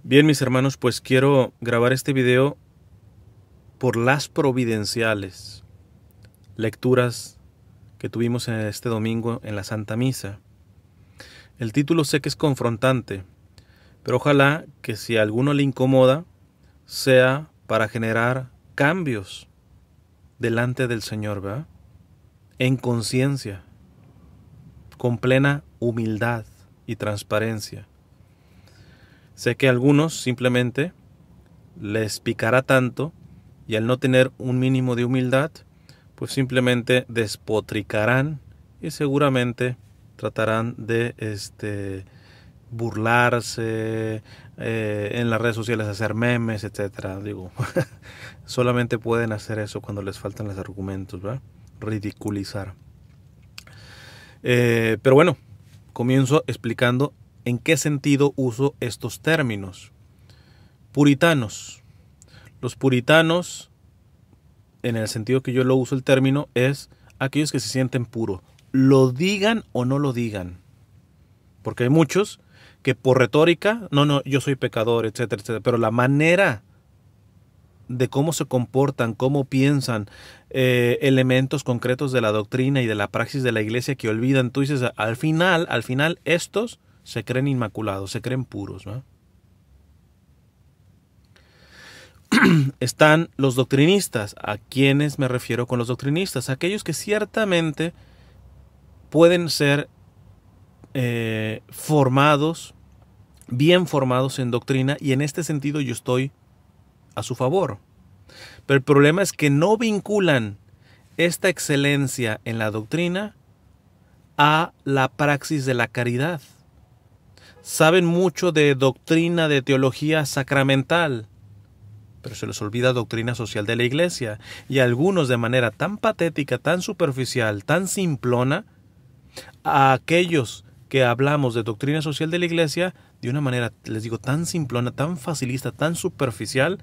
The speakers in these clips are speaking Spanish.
Bien, mis hermanos, pues quiero grabar este video por las providenciales lecturas que tuvimos en este domingo en la Santa Misa. El título sé que es confrontante, pero ojalá que si a alguno le incomoda, sea para generar cambios delante del Señor, ¿verdad? En conciencia, con plena humildad y transparencia. Sé que a algunos simplemente les picará tanto y al no tener un mínimo de humildad, pues simplemente despotricarán y seguramente tratarán de burlarse en las redes sociales, hacer memes, etcétera. Digo, solamente pueden hacer eso cuando les faltan los argumentos, ¿verdad? Ridiculizar. Pero bueno, comienzo explicando en qué sentido uso estos términos. Puritanos. Los puritanos, en el sentido que yo lo uso el término, es aquellos que se sienten puros. Lo digan o no lo digan. Porque hay muchos que por retórica, no, yo soy pecador, etcétera, etcétera. Pero la manera de cómo se comportan, cómo piensan, elementos concretos de la doctrina y de la praxis de la iglesia que olvidan. Tú dices, al final, estos se creen inmaculados, se creen puros, ¿no? Están los doctrinistas. ¿A quiénes me refiero con los doctrinistas? Aquellos que ciertamente pueden ser formados, bien formados en doctrina, y en este sentido yo estoy a su favor. Pero el problema es que no vinculan esta excelencia en la doctrina a la praxis de la caridad. Saben mucho de doctrina, de teología sacramental, pero se les olvida doctrina social de la iglesia. Y algunos de manera tan patética, tan superficial, tan simplona, a aquellos que hablamos de doctrina social de la iglesia, de una manera, les digo, tan simplona, tan facilista, tan superficial.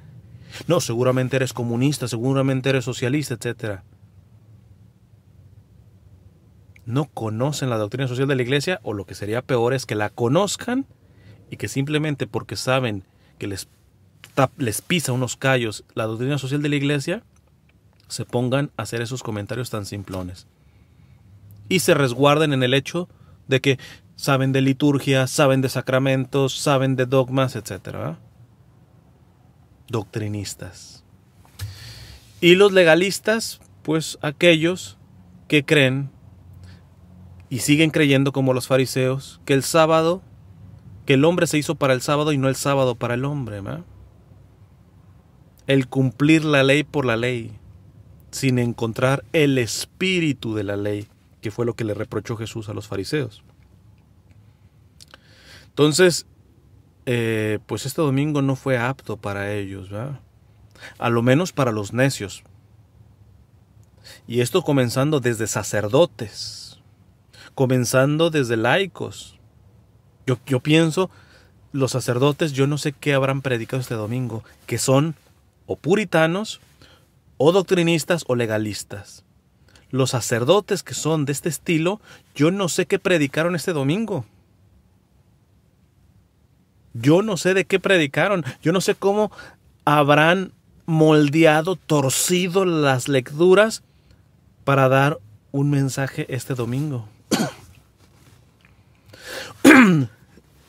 No, seguramente eres comunista, seguramente eres socialista, etcétera. No conocen la doctrina social de la iglesia, o lo que sería peor es que la conozcan y que simplemente porque saben que les pisa unos callos la doctrina social de la iglesia, se pongan a hacer esos comentarios tan simplones. Y se resguarden en el hecho de que saben de liturgia, saben de sacramentos, saben de dogmas, etcétera, ¿verdad? Doctrinistas. Y los legalistas, pues aquellos que creen y siguen creyendo como los fariseos que el hombre se hizo para el sábado y no el sábado para el hombre, ¿verdad? El cumplir la ley por la ley, sin encontrar el espíritu de la ley, que fue lo que le reprochó Jesús a los fariseos. Entonces, pues este domingo no fue apto para ellos, ¿verdad? A lo menos para los necios. Y esto comenzando desde sacerdotes, comenzando desde laicos. Yo pienso, los sacerdotes, yo no sé qué habrán predicado este domingo, que son o puritanos, o doctrinistas, o legalistas. Los sacerdotes que son de este estilo, yo no sé qué predicaron este domingo. Yo no sé de qué predicaron. Yo no sé cómo habrán moldeado, torcido las lecturas para dar un mensaje este domingo.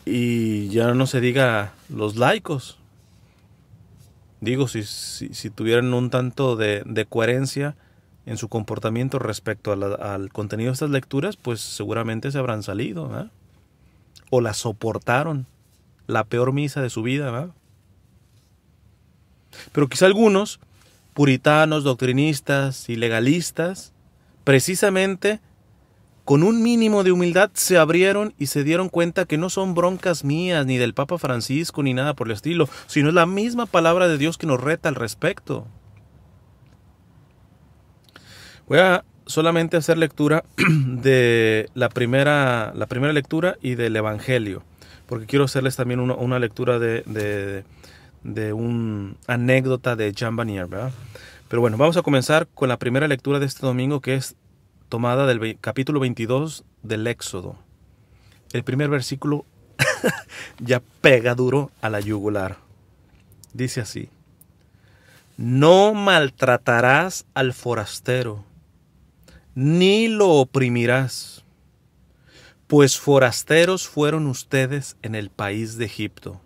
Y ya no se diga los laicos. Digo, si tuvieran un tanto de coherencia en su comportamiento respecto al contenido de estas lecturas, pues seguramente se habrán salido, ¿verdad? O la soportaron, la peor misa de su vida, ¿verdad? Pero quizá algunos puritanos, doctrinistas y legalistas, precisamente con un mínimo de humildad se abrieron y se dieron cuenta que no son broncas mías, ni del Papa Francisco, ni nada por el estilo, sino es la misma palabra de Dios que nos reta al respecto. Voy a solamente hacer lectura de la primera lectura y del Evangelio, porque quiero hacerles también una lectura de una anécdota de Jean Vanier, ¿verdad? Pero bueno, vamos a comenzar con la primera lectura de este domingo, que es tomada del capítulo 22 del Éxodo. El primer versículo ya pega duro a la yugular. Dice así: no maltratarás al forastero, ni lo oprimirás, pues forasteros fueron ustedes en el país de Egipto.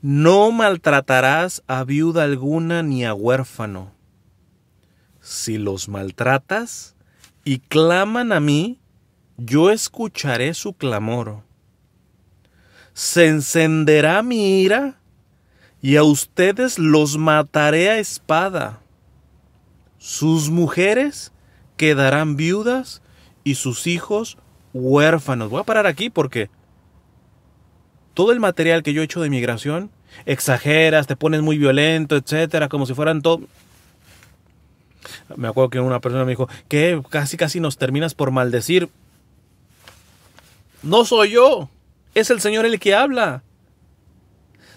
No maltratarás a viuda alguna ni a huérfano. Si los maltratas y claman a mí, yo escucharé su clamor. Se encenderá mi ira y a ustedes los mataré a espada. Sus mujeres quedarán viudas y sus hijos huérfanos. Voy a parar aquí porque todo el material que yo he hecho de migración, exageras, te pones muy violento, etcétera, como si fueran todo. Me acuerdo que una persona me dijo que casi nos terminas por maldecir. No soy yo, es el Señor el que habla.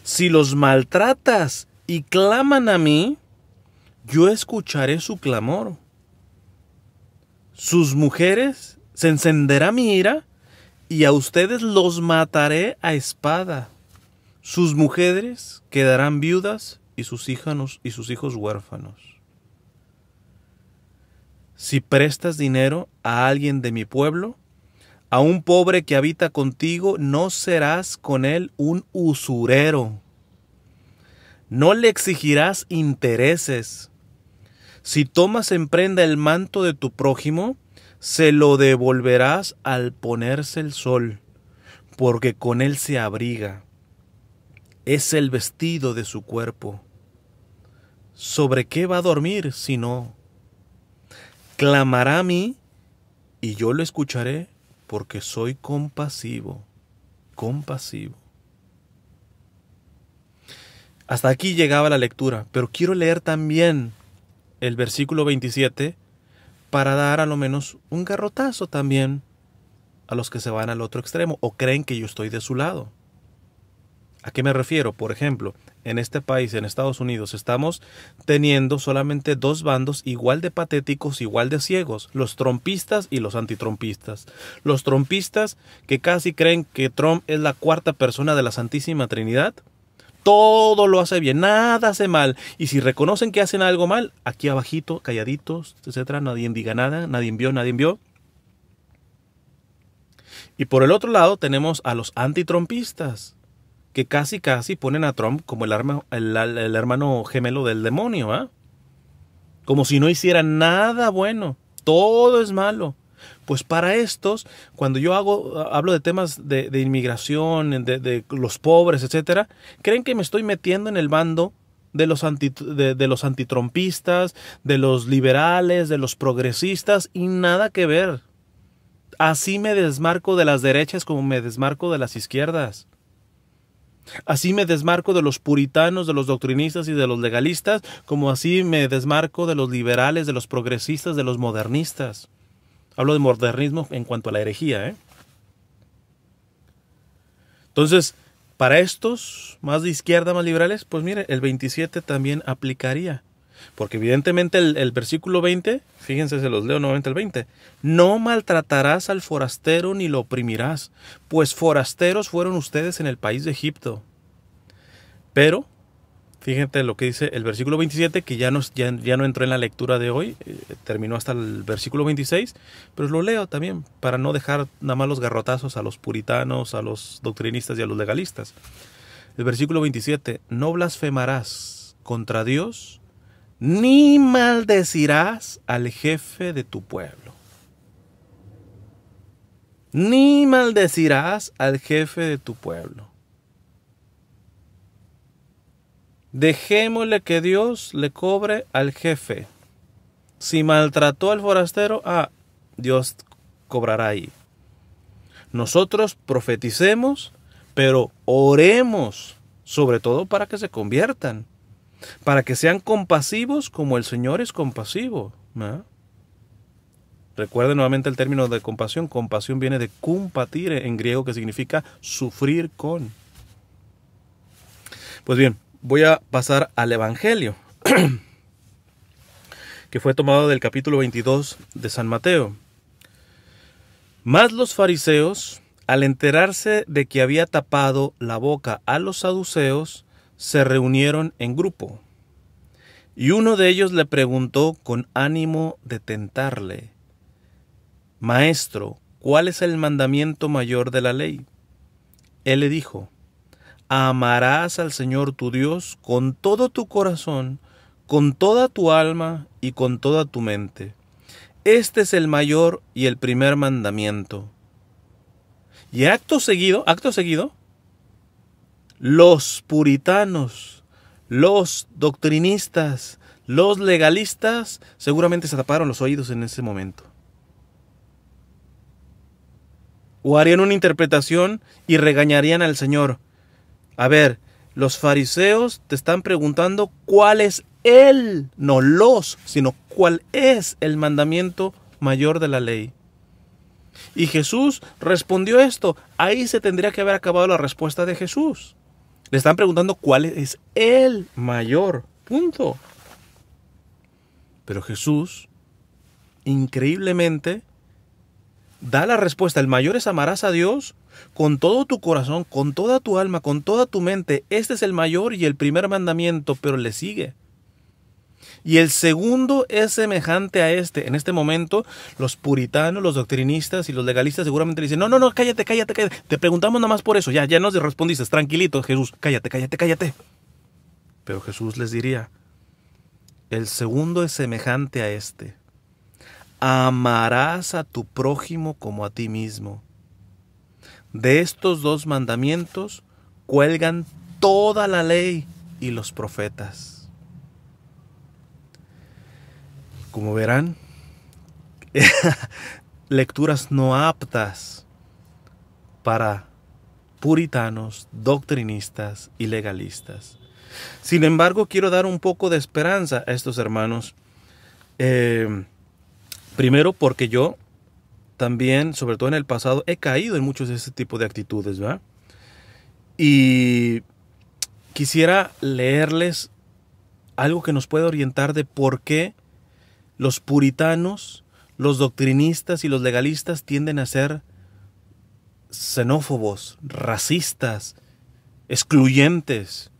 Si los maltratas y claman a mí, yo escucharé su clamor. Sus mujeres, se encenderá mi ira y a ustedes los mataré a espada. Sus mujeres quedarán viudas y sus hijos huérfanos. Si prestas dinero a alguien de mi pueblo, a un pobre que habita contigo, no serás con él un usurero. No le exigirás intereses. Si tomas en prenda el manto de tu prójimo, se lo devolverás al ponerse el sol, porque con él se abriga. Es el vestido de su cuerpo. ¿Sobre qué va a dormir si no? Clamará a mí y yo lo escucharé, porque soy compasivo. Compasivo. Hasta aquí llegaba la lectura, pero quiero leer también el versículo 27 para dar a lo menos un garrotazo también a los que se van al otro extremo o creen que yo estoy de su lado. ¿A qué me refiero? Por ejemplo, en este país, en Estados Unidos, estamos teniendo solamente dos bandos igual de patéticos, igual de ciegos, los trumpistas y los antitrumpistas. Los trumpistas que casi creen que Trump es la cuarta persona de la Santísima Trinidad. Todo lo hace bien, nada hace mal. Y si reconocen que hacen algo mal, aquí abajito, calladitos, etcétera, nadie diga nada, nadie vio. Y por el otro lado tenemos a los antitrumpistas, que casi ponen a Trump como el hermano gemelo del demonio, ¿ah? Como si no hiciera nada bueno, todo es malo. Pues para estos, cuando yo hablo de temas de inmigración, de los pobres, etcétera, creen que me estoy metiendo en el bando de los antitrumpistas, de los liberales, de los progresistas, y nada que ver. Así me desmarco de las derechas como me desmarco de las izquierdas. Así me desmarco de los puritanos, de los doctrinistas y de los legalistas, como así me desmarco de los liberales, de los progresistas, de los modernistas. Hablo de modernismo en cuanto a la herejía, ¿eh? Entonces, para estos más de izquierda, más liberales, pues mire, el 27 también aplicaría. Porque evidentemente el versículo 20, fíjense, se los leo nuevamente el 20. No maltratarás al forastero ni lo oprimirás, pues forasteros fueron ustedes en el país de Egipto. Pero, fíjense lo que dice el versículo 27, que ya no entró en la lectura de hoy, terminó hasta el versículo 26, pero lo leo también para no dejar nada más los garrotazos a los puritanos, a los doctrinistas y a los legalistas. El versículo 27, no blasfemarás contra Dios, ni maldecirás al jefe de tu pueblo. Ni maldecirás al jefe de tu pueblo. Dejémosle que Dios le cobre al jefe. Si maltrató al forastero, Dios cobrará ahí. Nosotros profeticemos, pero oremos, sobre todo para que se conviertan. Para que sean compasivos como el Señor es compasivo, ¿no? Recuerden nuevamente el término de compasión. Compasión viene de compatire en griego, que significa sufrir con. Pues bien, voy a pasar al Evangelio, que fue tomado del capítulo 22 de San Mateo. Mas los fariseos Al enterarse de que había tapado la boca a los saduceos, se reunieron en grupo. Y uno de ellos le preguntó con ánimo de tentarle: Maestro, ¿cuál es el mandamiento mayor de la ley? Él le dijo: amarás al Señor tu Dios con todo tu corazón, con toda tu alma y con toda tu mente. Este es el mayor y el primer mandamiento. Y acto seguido, los puritanos, los doctrinistas, los legalistas seguramente se taparon los oídos en ese momento. O harían una interpretación y regañarían al Señor. A ver, los fariseos te están preguntando cuál es no los, sino cuál es el mandamiento mayor de la ley. Y Jesús respondió esto. Ahí se tendría que haber acabado la respuesta de Jesús. Le están preguntando cuál es el mayor. Punto. Pero Jesús, increíblemente, da la respuesta. El mayor es: amarás a Dios con todo tu corazón, con toda tu alma, con toda tu mente. Este es el mayor y el primer mandamiento, pero le sigue. Y el segundo es semejante a este. En este momento, los puritanos, los doctrinistas y los legalistas seguramente le dicen: no, cállate. Te preguntamos nada más por eso. Ya nos respondiste. Tranquilito, Jesús. Cállate. Pero Jesús les diría: el segundo es semejante a este. Amarás a tu prójimo como a ti mismo. De estos dos mandamientos cuelgan toda la ley y los profetas. Como verán, lecturas no aptas para puritanos, doctrinistas y legalistas. Sin embargo, quiero dar un poco de esperanza a estos hermanos. Primero porque yo también, sobre todo en el pasado, he caído en muchos de ese tipo de actitudes, ¿verdad? Y quisiera leerles algo que nos puede orientar de por qué los puritanos, los doctrinistas y los legalistas tienden a ser xenófobos, racistas, excluyentes,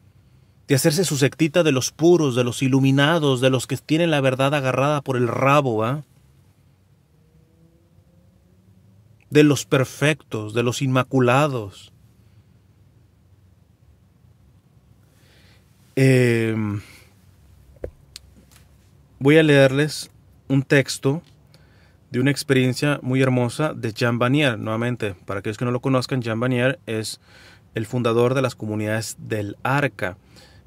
de hacerse su sectita de los puros, de los iluminados, de los que tienen la verdad agarrada por el rabo, ¿va? De los perfectos, de los inmaculados. Voy a leerles un texto de una experiencia muy hermosa de Jean Vanier. Nuevamente, para aquellos que no lo conozcan, Jean Vanier es el fundador de las comunidades del Arca,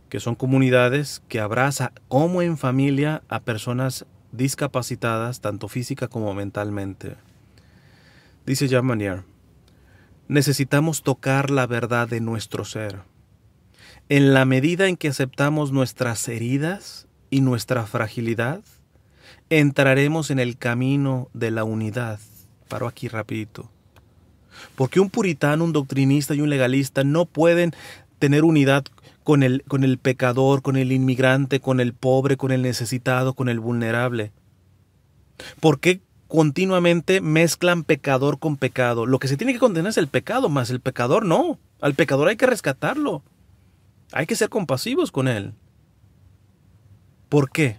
que son comunidades que abraza como en familia a personas discapacitadas, tanto física como mentalmente. Dice Jean Vanier: necesitamos tocar la verdad de nuestro ser. En la medida en que aceptamos nuestras heridas y nuestra fragilidad, entraremos en el camino de la unidad. Paro aquí rapidito. Porque un puritano, un doctrinista y un legalista no pueden tener unidad con el pecador, con el inmigrante, con el pobre, con el necesitado, con el vulnerable. ¿Por qué continuamente mezclan pecador con pecado? Lo que se tiene que condenar es el pecado, más el pecador no. Al pecador hay que rescatarlo. Hay que ser compasivos con él. ¿Por qué?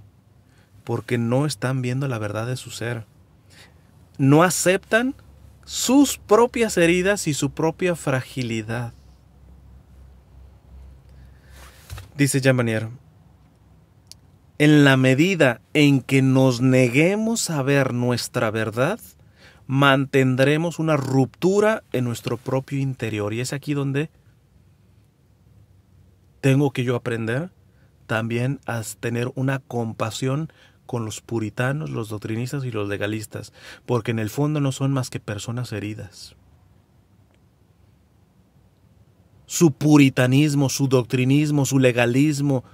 Porque no están viendo la verdad de su ser. No aceptan sus propias heridas y su propia fragilidad. Dice Jean Vanier: en la medida en que nos neguemos a ver nuestra verdad, mantendremos una ruptura en nuestro propio interior. Y es aquí donde tengo que yo aprender también a tener una compasión con los puritanos, los doctrinistas y los legalistas, porque en el fondo no son más que personas heridas. Su puritanismo, su doctrinismo, su legalismo,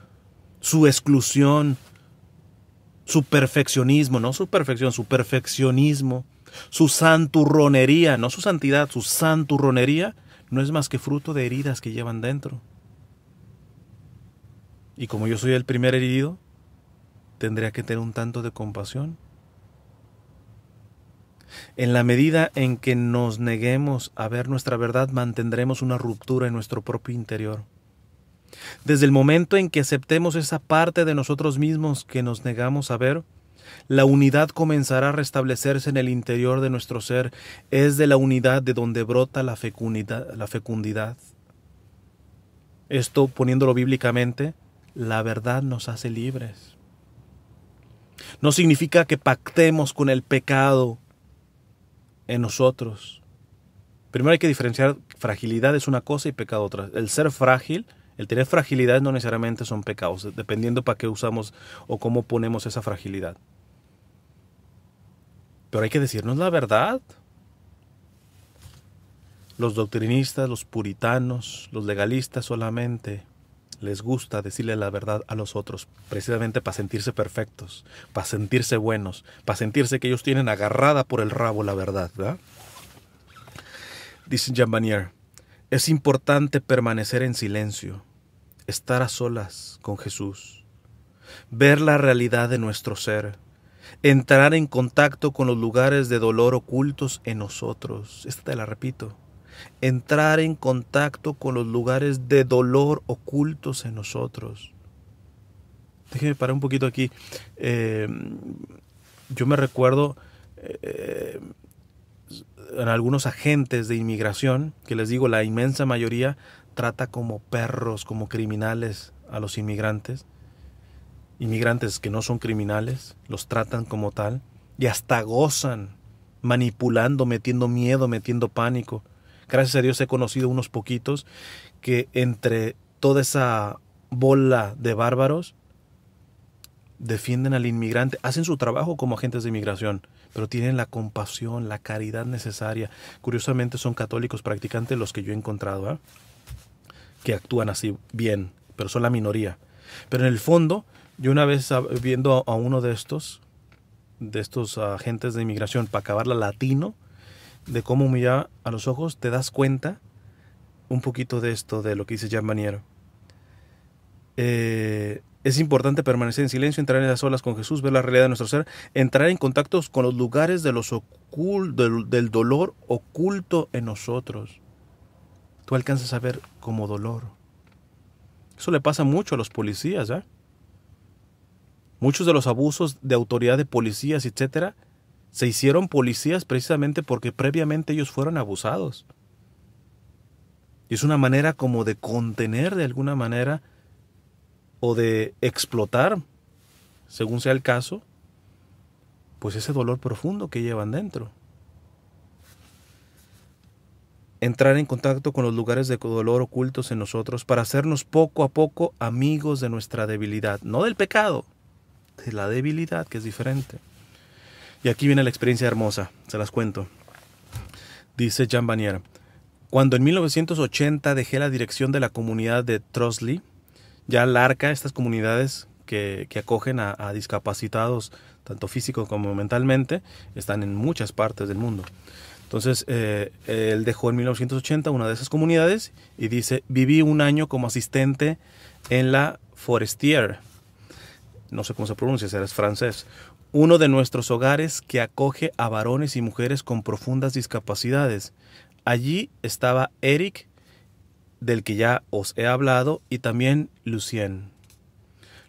su exclusión, su perfeccionismo, no su perfección, su perfeccionismo, su santurronería, no su santidad, su santurronería, no es más que fruto de heridas que llevan dentro. Y como yo soy el primer herido, tendría que tener un tanto de compasión. En la medida en que nos neguemos a ver nuestra verdad, mantendremos una ruptura en nuestro propio interior. Desde el momento en que aceptemos esa parte de nosotros mismos que nos negamos a ver, la unidad comenzará a restablecerse en el interior de nuestro ser. Es de la unidad de donde brota la fecundidad. Esto, poniéndolo bíblicamente, la verdad nos hace libres. No significa que pactemos con el pecado en nosotros. Primero hay que diferenciar: fragilidad es una cosa y pecado otra. El ser frágil, el tener fragilidad, no necesariamente son pecados, dependiendo para qué usamos o cómo ponemos esa fragilidad. Pero hay que decirnos la verdad. Los doctrinistas, los puritanos, los legalistas solamente les gusta decirle la verdad a los otros, precisamente para sentirse perfectos, para sentirse buenos, para sentirse que ellos tienen agarrada por el rabo la verdad, ¿verdad? Dice Jean Vanier: es importante permanecer en silencio, estar a solas con Jesús, ver la realidad de nuestro ser, entrar en contacto con los lugares de dolor ocultos en nosotros. Esta te la repito: entrar en contacto con los lugares de dolor ocultos en nosotros. Déjenme parar un poquito aquí. Yo me recuerdo en algunos agentes de inmigración, que les digo, la inmensa mayoría trata como perros, como criminales a los inmigrantes. Inmigrantes que no son criminales, los tratan como tal y hasta gozan, manipulando, metiendo miedo, metiendo pánico. Gracias a Dios he conocido unos poquitos que entre toda esa bola de bárbaros defienden al inmigrante, hacen su trabajo como agentes de inmigración, pero tienen la compasión, la caridad necesaria. Curiosamente son católicos practicantes los que yo he encontrado, ¿eh? Que actúan así bien, pero son la minoría. Pero en el fondo, yo una vez viendo a uno de estos agentes de inmigración, para acabarla, latino, de cómo humillaba a los ojos, te das cuenta un poquito de esto, de lo que dice Jean Vanier. Es importante permanecer en silencio, entrar en las olas con Jesús, ver la realidad de nuestro ser, entrar en contactos con los lugares de del dolor oculto en nosotros. Tú alcanzas a ver como dolor. Eso le pasa mucho a los policías, ¿eh? Muchos de los abusos de autoridad de policías, etcétera, se hicieron policías precisamente porque previamente ellos fueron abusados. Y es una manera como de contener de alguna manera o de explotar, según sea el caso, pues ese dolor profundo que llevan dentro. Entrar en contacto con los lugares de dolor ocultos en nosotros para hacernos poco a poco amigos de nuestra debilidad, no del pecado, de la debilidad, que es diferente. Y aquí viene la experiencia hermosa, se las cuento. Dice Jean Vanier: cuando en 1980 dejé la dirección de la comunidad de Trostli, ya LARCA, estas comunidades que acogen a discapacitados, tanto físico como mentalmente, están en muchas partes del mundo. Entonces, él dejó en 1980 una de esas comunidades y dice: viví un año como asistente en la Forestière, no sé cómo se pronuncia, es francés, uno de nuestros hogares que acoge a varones y mujeres con profundas discapacidades. Allí estaba Eric, del que ya os he hablado, y también Lucien.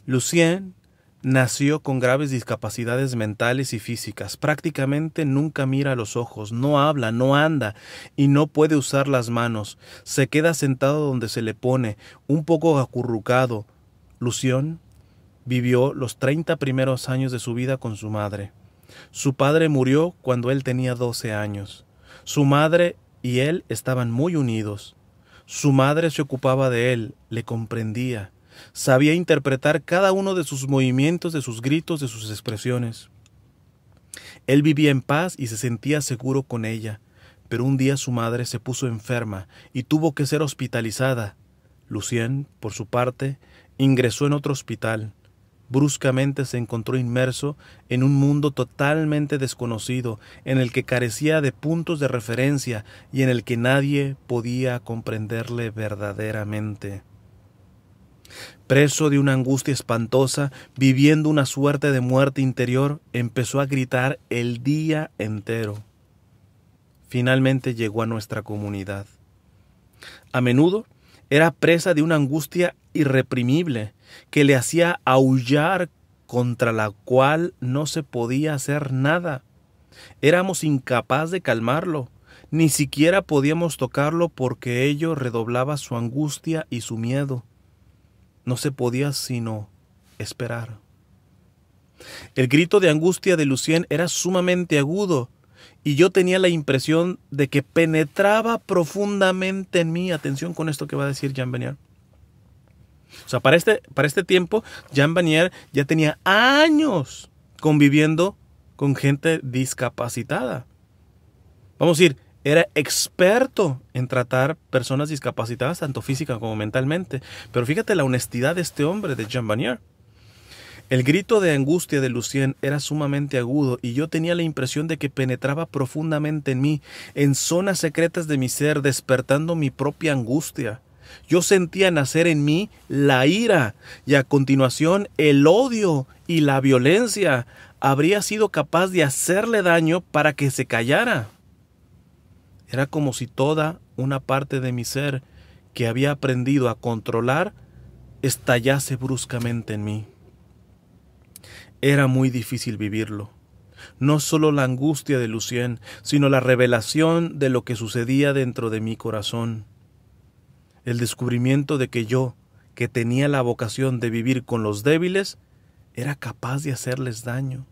Lucien nació con graves discapacidades mentales y físicas. Prácticamente nunca mira a los ojos, no habla, no anda y no puede usar las manos. Se queda sentado donde se le pone, un poco acurrucado. Lucien vivió los 30 primeros años de su vida con su madre. Su padre murió cuando él tenía 12 años. Su madre y él estaban muy unidos. Su madre se ocupaba de él, le comprendía, sabía interpretar cada uno de sus movimientos, de sus gritos, de sus expresiones. Él vivía en paz y se sentía seguro con ella, pero un día su madre se puso enferma y tuvo que ser hospitalizada. Lucien, por su parte, ingresó en otro hospital. Bruscamente se encontró inmerso en un mundo totalmente desconocido, en el que carecía de puntos de referencia y en el que nadie podía comprenderle verdaderamente. Preso de una angustia espantosa, viviendo una suerte de muerte interior, empezó a gritar el día entero. finalmente llegó a nuestra comunidad. A menudo era presa de una angustia irreprimible que le hacía aullar, contra la cual no se podía hacer nada. Éramos incapaces de calmarlo, ni siquiera podíamos tocarlo porque ello redoblaba su angustia y su miedo. No se podía sino esperar. El grito de angustia de Lucien era sumamente agudo, y yo tenía la impresión de que penetraba profundamente en mí. Atención con esto que va a decir Jean Vanier. O sea, para este tiempo, Jean Vanier ya tenía años conviviendo con gente discapacitada. Vamos a decir, era experto en tratar personas discapacitadas, tanto física como mentalmente. Pero fíjate la honestidad de este hombre, de Jean Vanier. El grito de angustia de Lucien era sumamente agudo y yo tenía la impresión de que penetraba profundamente en mí, en zonas secretas de mi ser, despertando mi propia angustia. Yo sentía nacer en mí la ira y a continuación el odio y la violencia. Habría sido capaz de hacerle daño para que se callara. Era como si toda una parte de mi ser que había aprendido a controlar estallase bruscamente en mí. Era muy difícil vivirlo. No solo la angustia de Lucien, sino la revelación de lo que sucedía dentro de mi corazón. El descubrimiento de que yo, que tenía la vocación de vivir con los débiles, era capaz de hacerles daño.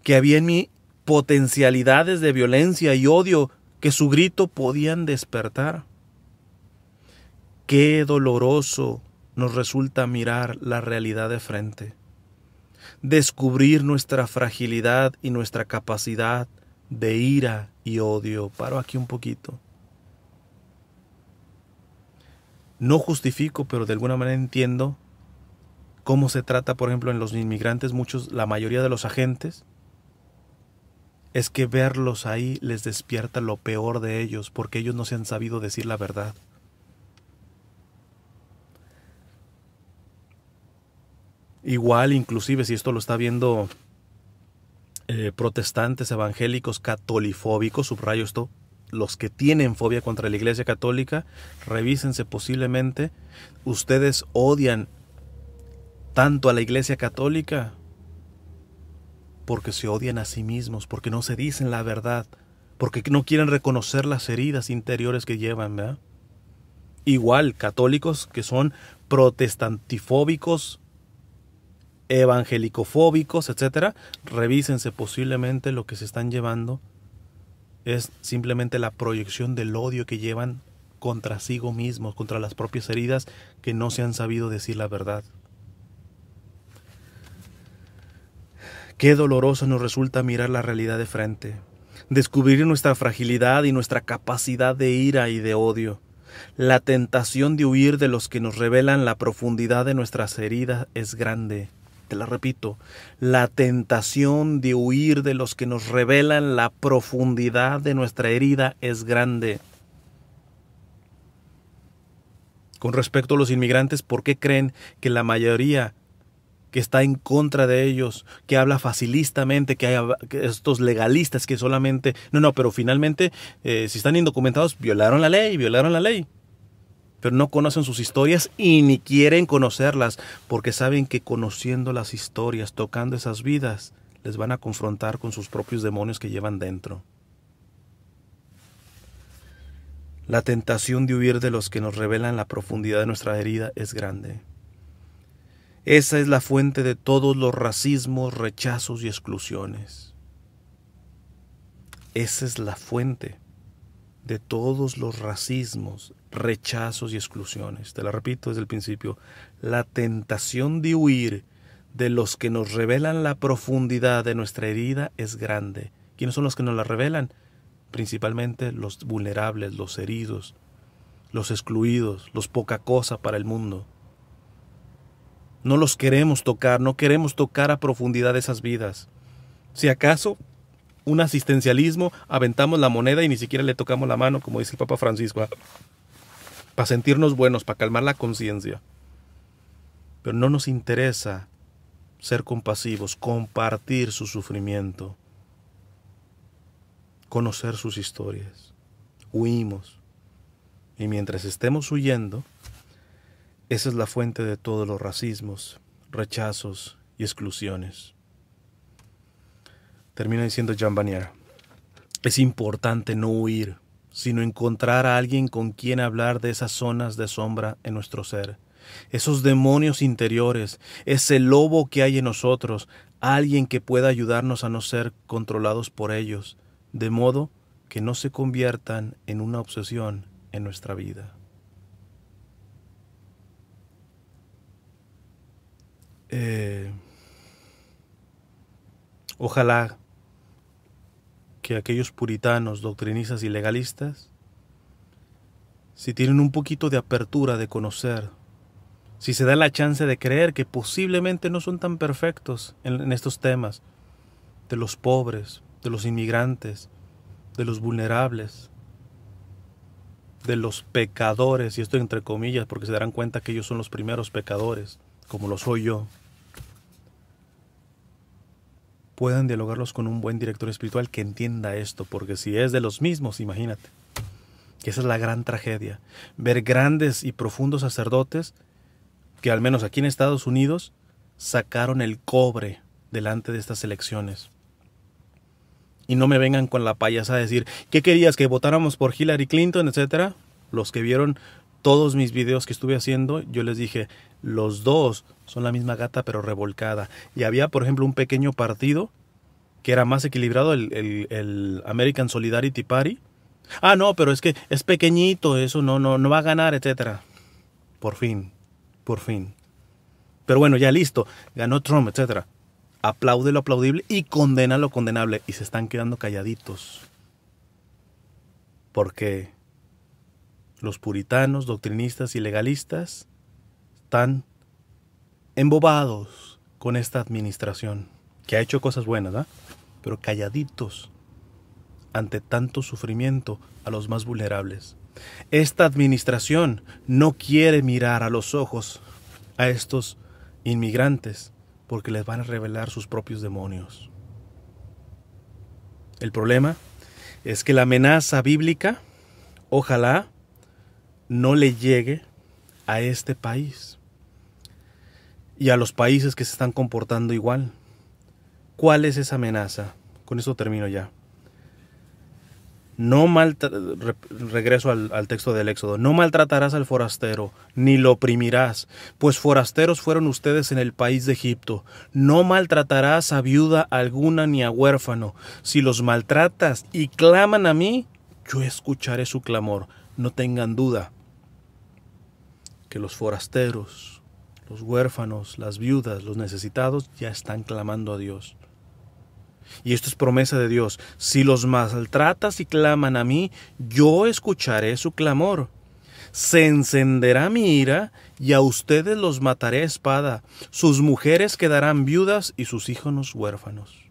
Que había en mí potencialidades de violencia y odio que su grito podían despertar. Qué doloroso nos resulta mirar la realidad de frente. Descubrir nuestra fragilidad y nuestra capacidad de ira y odio. Paro aquí un poquito. No justifico, pero de alguna manera entiendo cómo se trata, por ejemplo, en los inmigrantes, la mayoría de los agentes, es que verlos ahí les despierta lo peor de ellos, porque ellos no se han sabido decir la verdad. Igual, inclusive, si esto lo está viendo protestantes, evangélicos, catolifóbicos, subrayo esto, los que tienen fobia contra la Iglesia Católica, revísense posiblemente. Ustedes odian tanto a la Iglesia Católica porque se odian a sí mismos, porque no se dicen la verdad, porque no quieren reconocer las heridas interiores que llevan, ¿verdad? Igual, católicos que son protestantifóbicos, evangelicofóbicos, etcétera, revísense, posiblemente lo que se están llevando es simplemente la proyección del odio que llevan contra sí mismos, contra las propias heridas que no se han sabido decir la verdad. Qué doloroso nos resulta mirar la realidad de frente, descubrir nuestra fragilidad y nuestra capacidad de ira y de odio. La tentación de huir de los que nos revelan la profundidad de nuestras heridas es grande. Te la repito, la tentación de huir de los que nos revelan la profundidad de nuestra herida es grande. Con respecto a los inmigrantes, ¿por qué creen que la mayoría que está en contra de ellos, que habla facilistamente, que estos legalistas que solamente... No, pero finalmente, si están indocumentados, violaron la ley. Pero no conocen sus historias y ni quieren conocerlas, porque saben que conociendo las historias, tocando esas vidas, les van a confrontar con sus propios demonios que llevan dentro. La tentación de huir de los que nos revelan la profundidad de nuestra herida es grande. Esa es la fuente de todos los racismos, rechazos y exclusiones. Esa es la fuente de todos los racismos, rechazos y exclusiones. Te la repito desde el principio. La tentación de huir de los que nos revelan la profundidad de nuestra herida es grande. ¿Quiénes son los que nos la revelan? Principalmente los vulnerables, los heridos, los excluidos, los poca cosa para el mundo. No los queremos tocar, no queremos tocar a profundidad esas vidas. Si acaso, un asistencialismo, aventamos la moneda y ni siquiera le tocamos la mano, como dice el Papa Francisco, para sentirnos buenos, para calmar la conciencia. Pero no nos interesa ser compasivos, compartir su sufrimiento. conocer sus historias. Huimos. Y mientras estemos huyendo, esa es la fuente de todos los racismos, rechazos y exclusiones. Termina diciendo Jean Vanier: es importante no huir, sino encontrar a alguien con quien hablar de esas zonas de sombra en nuestro ser, esos demonios interiores, ese lobo que hay en nosotros, alguien que pueda ayudarnos a no ser controlados por ellos, de modo que no se conviertan en una obsesión en nuestra vida. Ojalá que aquellos puritanos, doctrinistas y legalistas, si tienen un poquito de apertura de conocer, si se da la chance de creer que posiblemente no son tan perfectos en estos temas, de los pobres, de los inmigrantes, de los vulnerables, de los pecadores, y esto entre comillas, porque se darán cuenta que ellos son los primeros pecadores, como lo soy yo, puedan dialogarlos con un buen director espiritual que entienda esto, porque si es de los mismos, imagínate, que esa es la gran tragedia, ver grandes y profundos sacerdotes que al menos aquí en Estados Unidos sacaron el cobre delante de estas elecciones. Y no me vengan con la payasada a decir, ¿qué querías? ¿Que votáramos por Hillary Clinton, etcétera? Los que vieron todos mis videos que estuve haciendo, yo les dije, los dos son la misma gata pero revolcada. Y había, por ejemplo, un pequeño partido que era más equilibrado, el American Solidarity Party. Ah, no, pero es que es pequeñito, eso no va a ganar, etcétera. Por fin. Pero bueno, ya listo, ganó Trump, etcétera. Aplaude lo aplaudible y condena lo condenable. Y se están quedando calladitos. Porque los puritanos, doctrinistas y legalistas están embobados con esta administración, que ha hecho cosas buenas, ¿eh? Pero calladitos ante tanto sufrimiento a los más vulnerables. Esta administración no quiere mirar a los ojos a estos inmigrantes porque les van a revelar sus propios demonios. El problema es que la amenaza bíblica, ojalá, no le llegue a este país y a los países que se están comportando igual. ¿Cuál es esa amenaza? Con esto termino ya. Regreso al texto del Éxodo. No maltratarás al forastero, ni lo oprimirás, pues forasteros fueron ustedes en el país de Egipto. No maltratarás a viuda alguna ni a huérfano. Si los maltratas y claman a mí, yo escucharé su clamor. No tengan duda que los forasteros, los huérfanos, las viudas, los necesitados ya están clamando a Dios. Y esto es promesa de Dios. Si los maltratas y claman a mí, yo escucharé su clamor. Se encenderá mi ira y a ustedes los mataré a espada. Sus mujeres quedarán viudas y sus hijos huérfanos.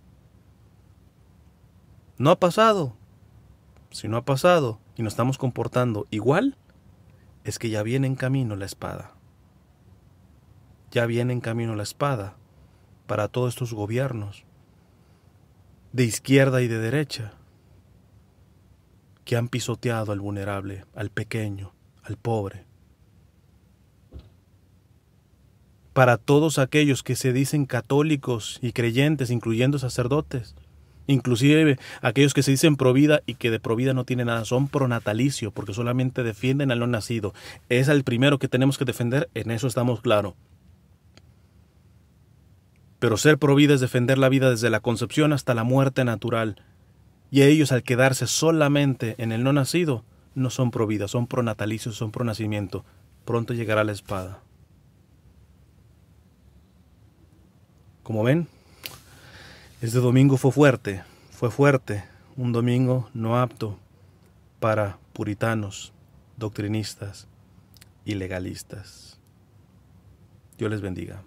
No ha pasado. Si no ha pasado y nos estamos comportando igual, es que ya viene en camino la espada. Ya viene en camino la espada para todos estos gobiernos de izquierda y de derecha, que han pisoteado al vulnerable, al pequeño, al pobre. Para todos aquellos que se dicen católicos y creyentes, incluyendo sacerdotes, inclusive aquellos que se dicen provida y que de provida no tienen nada, son pronatalicio, porque solamente defienden al no nacido. Es el primero que tenemos que defender, en eso estamos claros. Pero ser pro vida es defender la vida desde la concepción hasta la muerte natural. Y ellos, al quedarse solamente en el no nacido, no son pro vida, son pro natalicios, son pro nacimiento. Pronto llegará la espada. Como ven, este domingo fue fuerte. Un domingo no apto para puritanos, doctrinistas y legalistas. Dios les bendiga.